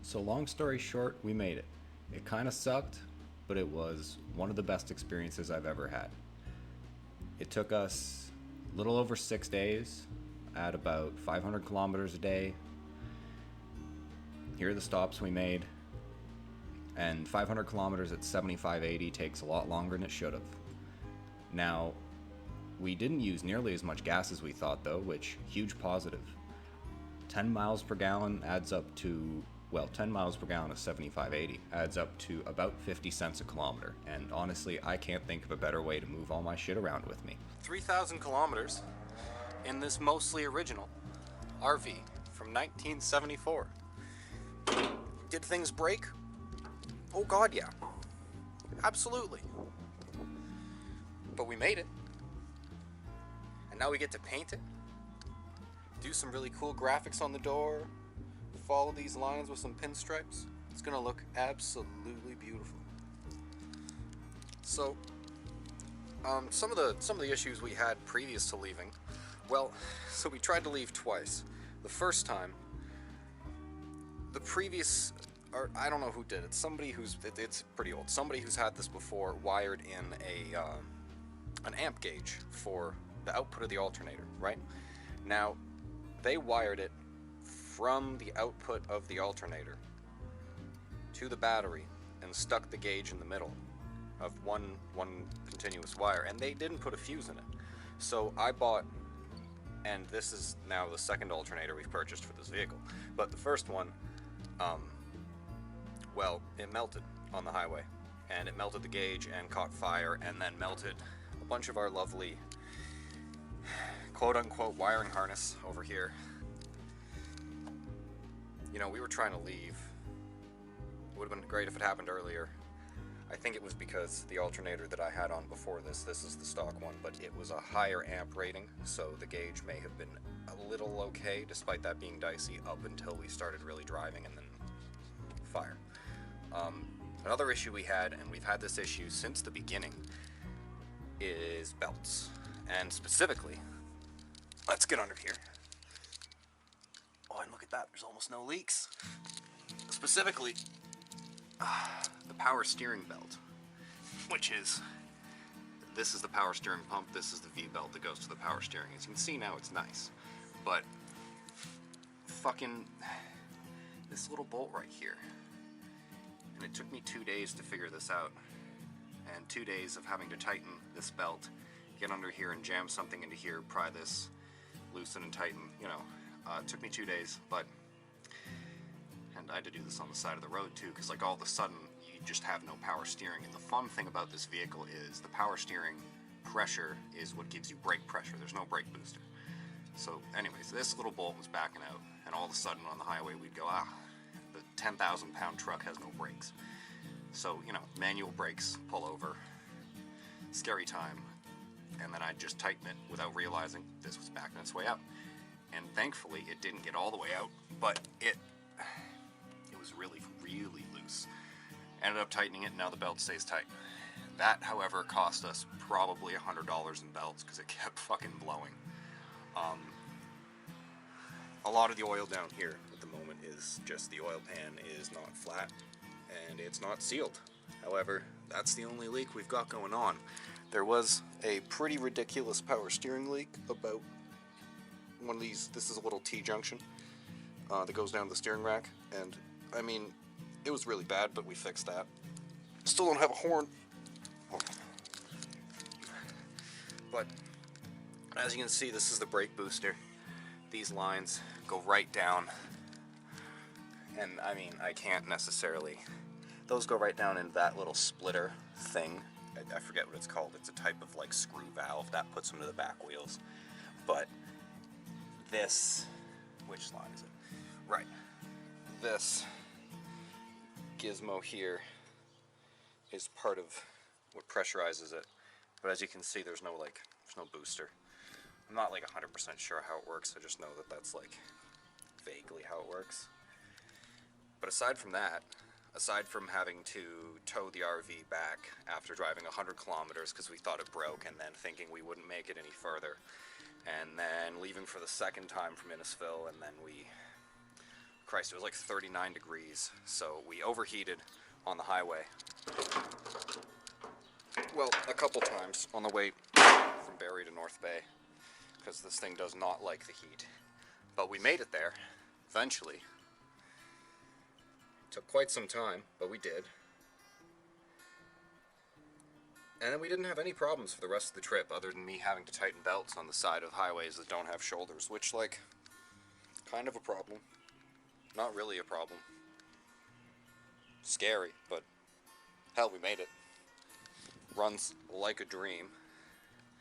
So, long story short, we made it. It kind of sucked, but it was one of the best experiences I've ever had. It took us a little over 6 days at about 500 kilometers a day. Here are the stops we made. And 500 kilometers at 75-80 takes a lot longer than it should have. Now, we didn't use nearly as much gas as we thought, though, which huge positive. 10 miles per gallon adds up to, well, 10 miles per gallon of 75-80 adds up to about 50 cents a kilometer. And honestly, I can't think of a better way to move all my shit around with me. 3,000 kilometers in this mostly original RV from 1974. Did things break? Oh god, yeah. Absolutely. But we made it. And now we get to paint it. Do some really cool graphics on the door. Follow these lines with some pinstripes. It's gonna look absolutely beautiful. So, some of the issues we had previous to leaving. Well, so we tried to leave twice. The first time, the previous, or I don't know who did it. Somebody it's pretty old. Somebody who's had this before wired in an amp gauge for the output of the alternator. Right now, they wired it from the output of the alternator to the battery and stuck the gauge in the middle of one continuous wire, and they didn't put a fuse in it. So I bought, and this is now the second alternator we've purchased for this vehicle, but the first one, well, it melted on the highway, and it melted the gauge and caught fire, and then melted a bunch of our lovely quote-unquote wiring harness over here. You know, we were trying to leave. It would have been great if it happened earlier. I think it was because the alternator that I had on before this is the stock one, but it was a higher amp rating, so the gauge may have been a little okay, despite that being dicey, up until we started really driving, and then fire. Another issue we had, and we've had this issue since the beginning, is belts. And specifically, let's get under here. Oh, and look at that, there's almost no leaks. Specifically, the power steering belt, which is, this is the power steering pump, this is the V-belt that goes to the power steering. As you can see now, it's nice, but fucking this little bolt right here, and it took me 2 days to figure this out, and 2 days of having to tighten this belt, get under here and jam something into here, pry this, loosen and tighten, you know. It took me 2 days, and I had to do this on the side of the road too, because like all of a sudden you just have no power steering. And the fun thing about this vehicle is the power steering pressure is what gives you brake pressure. There's no brake booster. So anyways, this little bolt was backing out, and all of a sudden on the highway we'd go, the 10,000 pound truck has no brakes. So, you know, manual brakes, pull over, scary time, and then I'd just tighten it without realizing this was backing its way out. And thankfully it didn't get all the way out, but it was really, really loose. Ended up tightening it, and now the belt stays tight. That, however, cost us probably $100 in belts because it kept fucking blowing. A lot of the oil down here at the moment is just the oil pan is not flat and it's not sealed. However, that's the only leak we've got going on. There was a pretty ridiculous power steering leak about one of these. This is a little T-junction that goes down the steering rack, and I mean, it was really bad, but we fixed that. Still don't have a horn. But as you can see, this is the brake booster. These lines go right down, and I mean, I can't necessarily, those go right down in that little splitter thing. I forget what it's called. It's a type of like screw valve that puts them to the back wheels. But this, which line is it? Right. This gizmo here is part of what pressurizes it. But as you can see, there's no booster. I'm not like 100% sure how it works. I just know that that's like vaguely how it works. But aside from that, aside from having to tow the RV back after driving 100 kilometers because we thought it broke, and then thinking we wouldn't make it any further, and then leaving for the second time from Innisfil, and then we Christ, it was like 39 degrees, so we overheated on the highway. Well, a couple times on the way from Barrie to North Bay, because this thing does not like the heat. But we made it there, eventually. Took quite some time, but we did. And then we didn't have any problems for the rest of the trip, other than me having to tighten belts on the side of highways that don't have shoulders, which, like, kind of a problem. Not really a problem. Scary, but hell, we made it. Runs like a dream.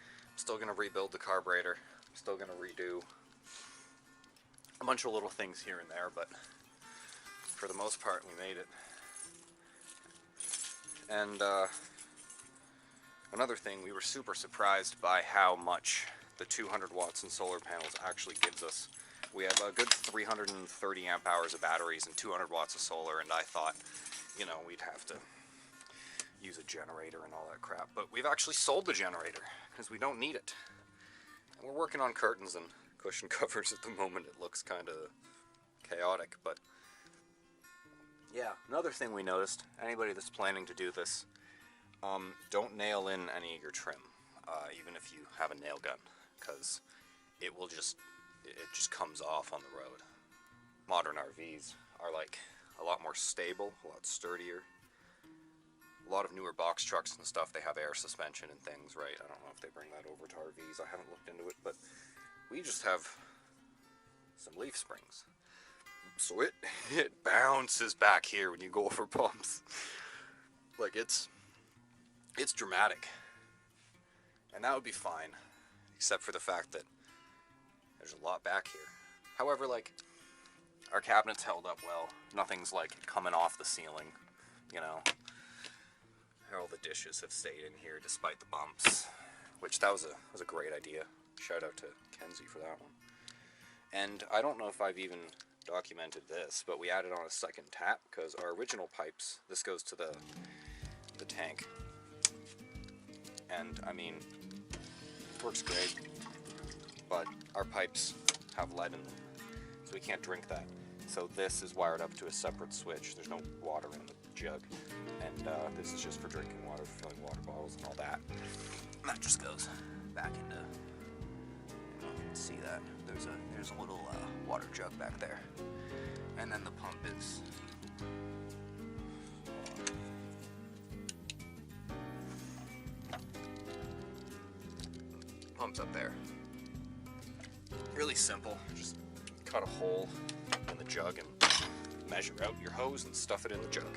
I'm still gonna rebuild the carburetor. I'm still gonna redo a bunch of little things here and there, but for the most part, we made it. And another thing, we were super surprised by how much the 200 watts in solar panels actually gives us. We have a good 330 amp hours of batteries and 200 watts of solar, and I thought, you know, we'd have to use a generator and all that crap. But we've actually sold the generator, because we don't need it. And we're working on curtains and cushion covers at the moment. It looks kind of chaotic, but yeah. Another thing we noticed, anybody that's planning to do this, don't nail in any of your trim, even if you have a nail gun, because it just comes off on the road. Modern RVs are like a lot more stable, a lot sturdier. A lot of newer box trucks and stuff, they have air suspension and things, right? I don't know if they bring that over to RVs, I haven't looked into it, but we just have some leaf springs. So it bounces back here when you go over bumps. Like, it's dramatic. And that would be fine, except for the fact that there's a lot back here. However, like, our cabinets held up well. Nothing's like coming off the ceiling, you know. All the dishes have stayed in here despite the bumps, which that was a great idea. Shout out to Kenzie for that one. And I don't know if I've even documented this, but we added on a second tap because our original pipes, this goes to the tank, and I mean, it works great, but our pipes have lead in them, so we can't drink that. So this is wired up to a separate switch. There's no water in the jug, and this is just for drinking water, filling water bottles and all that. And that just goes back into, you can see that there's a little water jug back there, and then the pump is pump's up there. Really simple. Just cut a hole in the jug and measure out your hose and stuff it in the jug.